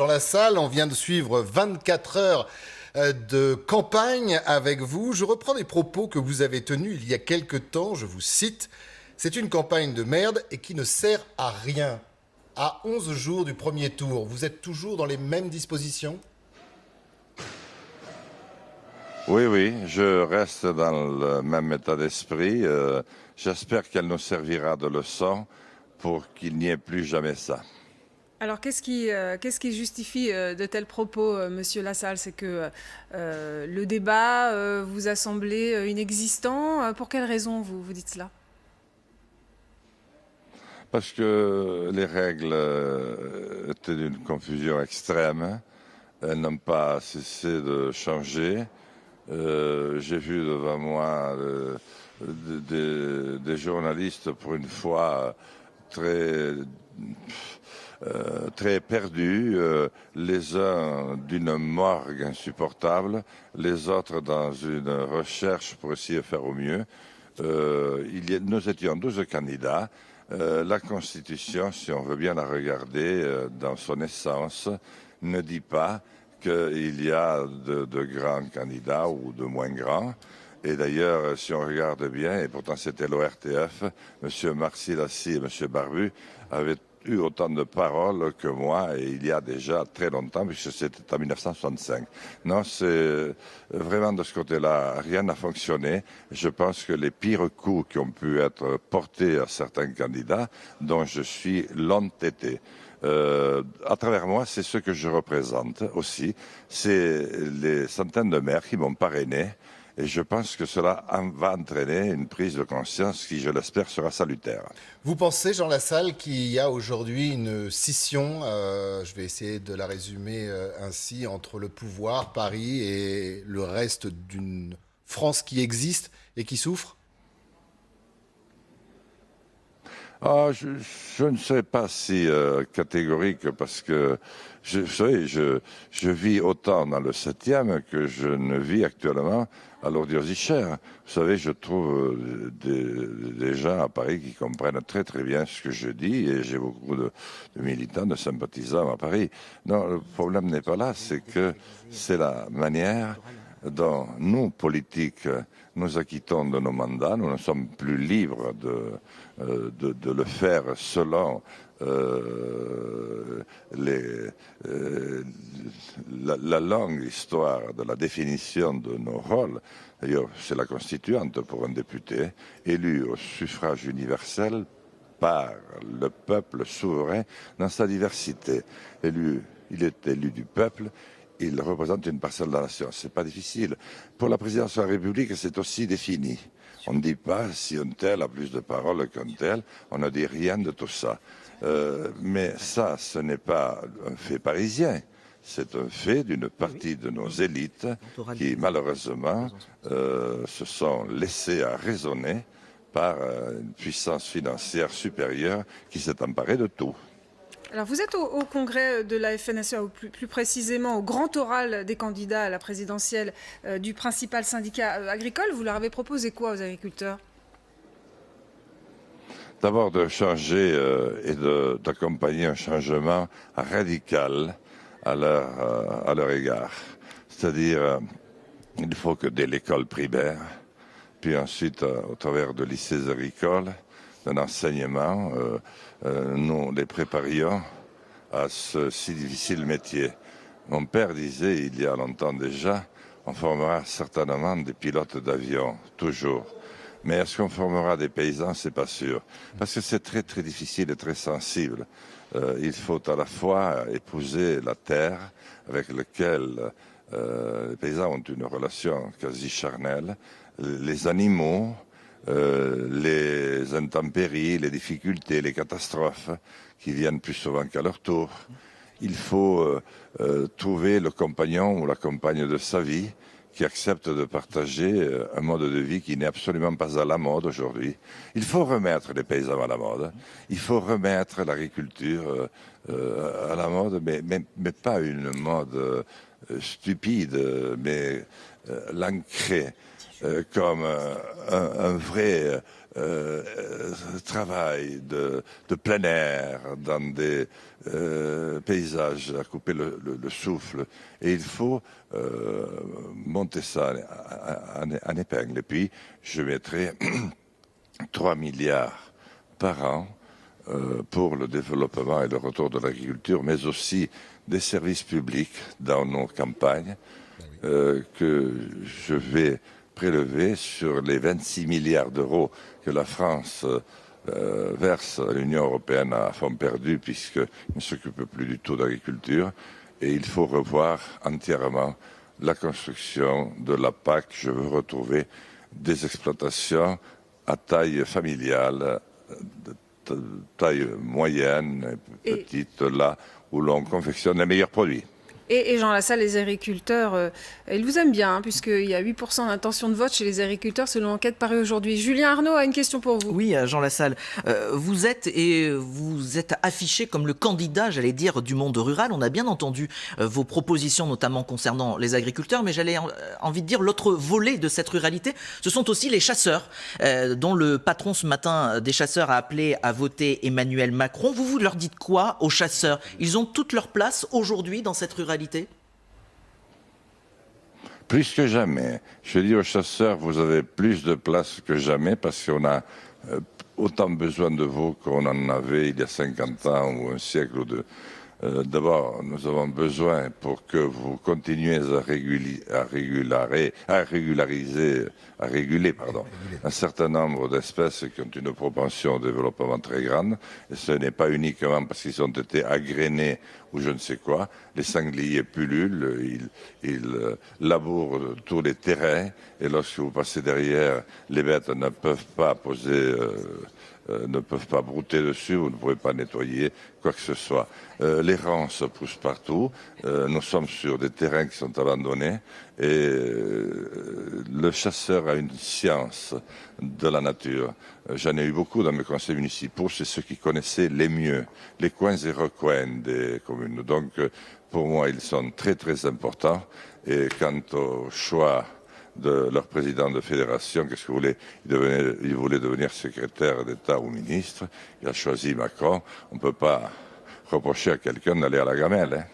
Jean Lassalle. On vient de suivre 24 heures de campagne avec vous. Je reprends des propos que vous avez tenus il y a quelque temps. Je vous cite. C'est une campagne de merde et qui ne sert à rien. À 11 jours du premier tour, vous êtes toujours dans les mêmes dispositions ? Oui, oui, je reste dans le même état d'esprit. J'espère qu'elle nous servira de leçon pour qu'il n'y ait plus jamais ça. Alors, qu'est-ce qui justifie de tels propos, Monsieur Lassalle? C'est que le débat vous a semblé inexistant. Pour quelle raison vous dites cela? Parce que les règles étaient d'une confusion extrême. Elles n'ont pas cessé de changer. J'ai vu devant moi des journalistes, pour une fois, très, très perdus, les uns d'une morgue insupportable, les autres dans une recherche pour essayer de faire au mieux. Nous étions 12 candidats. La Constitution, si on veut bien la regarder dans son essence, ne dit pas qu'il y a de grands candidats ou de moins grands. Et d'ailleurs, si on regarde bien, et pourtant c'était l'ORTF, M. Marcy-Lassy et M. Barbu avaient eu autant de paroles que moi, et il y a déjà très longtemps, puisque c'était en 1965. Non, c'est vraiment de ce côté-là, rien n'a fonctionné. Je pense que les pires coups qui ont pu être portés à certains candidats, dont je suis, l'ont été. À travers moi, c'est ce que je représente aussi. C'est les centaines de maires qui m'ont parrainé. Et je pense que cela va entraîner une prise de conscience qui, je l'espère, sera salutaire. Vous pensez, Jean Lassalle, qu'il y a aujourd'hui une scission, je vais essayer de la résumer ainsi, entre le pouvoir, Paris, et le reste d'une France qui existe et qui souffre ? Je ne serais pas si catégorique parce que, vous savez, je vis autant dans le 7e que je ne vis actuellement à Lourdes-Ichère. Vous savez, je trouve des gens à Paris qui comprennent très très bien ce que je dis et j'ai beaucoup de militants, de sympathisants à Paris. Non, le problème n'est pas là, c'est que c'est la manière dont nous, politiques, nous acquittons de nos mandats. Nous ne sommes plus libres de le faire selon la longue histoire de la définition de nos rôles. D'ailleurs, c'est la constituante pour un député élu au suffrage universel par le peuple souverain dans sa diversité. Il est élu du peuple. Il représente une parcelle de la nation. C'est pas difficile. Pour la présidence de la République, c'est aussi défini. On ne dit pas si un tel a plus de paroles qu'un tel. On ne dit rien de tout ça. Mais ça, ce n'est pas un fait parisien. C'est un fait d'une partie de nos élites qui, malheureusement, se sont laissées à raisonner par une puissance financière supérieure qui s'est emparée de tout. Alors, vous êtes au congrès de la FNSEA, ou plus précisément au grand oral des candidats à la présidentielle du principal syndicat agricole. Vous leur avez proposé quoi aux agriculteurs? D'abord de changer et d'accompagner un changement radical à leur égard. C'est-à-dire, il faut que dès l'école primaire, puis ensuite au travers de lycées agricoles, d'un enseignement, nous les préparions à ce si difficile métier. Mon père disait il y a longtemps déjà, on formera certainement des pilotes d'avion, toujours. Mais est-ce qu'on formera des paysans? C'est pas sûr. Parce que c'est très très difficile et très sensible. Il faut à la fois épouser la terre avec laquelle les paysans ont une relation quasi charnelle, les animaux, les intempéries, les difficultés, les catastrophes qui viennent plus souvent qu'à leur tour. Il faut trouver le compagnon ou la compagne de sa vie qui accepte de partager un mode de vie qui n'est absolument pas à la mode aujourd'hui. Il faut remettre les paysans à la mode. Il faut remettre l'agriculture à la mode, mais pas une mode stupide, mais l'ancrer. comme un vrai travail de plein air dans des paysages à couper le souffle. Et il faut monter ça en épingle. Et puis, je mettrai 3 milliards par an pour le développement et le retour de l'agriculture, mais aussi des services publics dans nos campagnes que je vais prélever sur les 26 milliards d'euros que la France verse à l'Union européenne à fonds perdus, puisqu'il ne s'occupe plus du tout d'agriculture. Et il faut revoir entièrement la construction de la PAC. Je veux retrouver des exploitations à taille familiale, de taille moyenne, petite, là où l'on confectionne les meilleurs produits. Et Jean Lassalle, les agriculteurs, ils vous aiment bien, puisqu'il y a 8% d'intention de vote chez les agriculteurs, selon l'enquête parue aujourd'hui. Julien Arnaud a une question pour vous. Oui, Jean Lassalle, vous êtes affiché comme le candidat, j'allais dire, du monde rural. On a bien entendu vos propositions, notamment concernant les agriculteurs, mais j'allais envie de dire l'autre volet de cette ruralité, ce sont aussi les chasseurs, dont le patron ce matin des chasseurs a appelé à voter Emmanuel Macron. Vous leur dites quoi aux chasseurs? Ils ont toute leur place aujourd'hui dans cette ruralité? Plus que jamais. Je dis aux chasseurs, vous avez plus de place que jamais parce qu'on a autant besoin de vous qu'on en avait il y a 50 ans ou un siècle ou deux. D'abord, nous avons besoin pour que vous continuiez à réguler un certain nombre d'espèces qui ont une propension au développement très grande. Et ce n'est pas uniquement parce qu'ils ont été agrénés ou je ne sais quoi. Les sangliers pullulent, ils labourent tous les terrains. Et lorsque vous passez derrière, les bêtes ne peuvent pas ne peuvent pas brouter dessus, vous ne pouvez pas nettoyer quoi que ce soit. Les ronces poussent partout, nous sommes sur des terrains qui sont abandonnés et le chasseur a une science de la nature. J'en ai eu beaucoup dans mes conseils municipaux, c'est ceux qui connaissaient les mieux, les coins et recoins des communes. Donc pour moi ils sont très très importants et quant au choix de leur président de fédération, qu'est-ce que vous voulez? Il voulait devenir secrétaire d'État ou ministre. Il a choisi Macron. On ne peut pas reprocher à quelqu'un d'aller à la gamelle. Hein.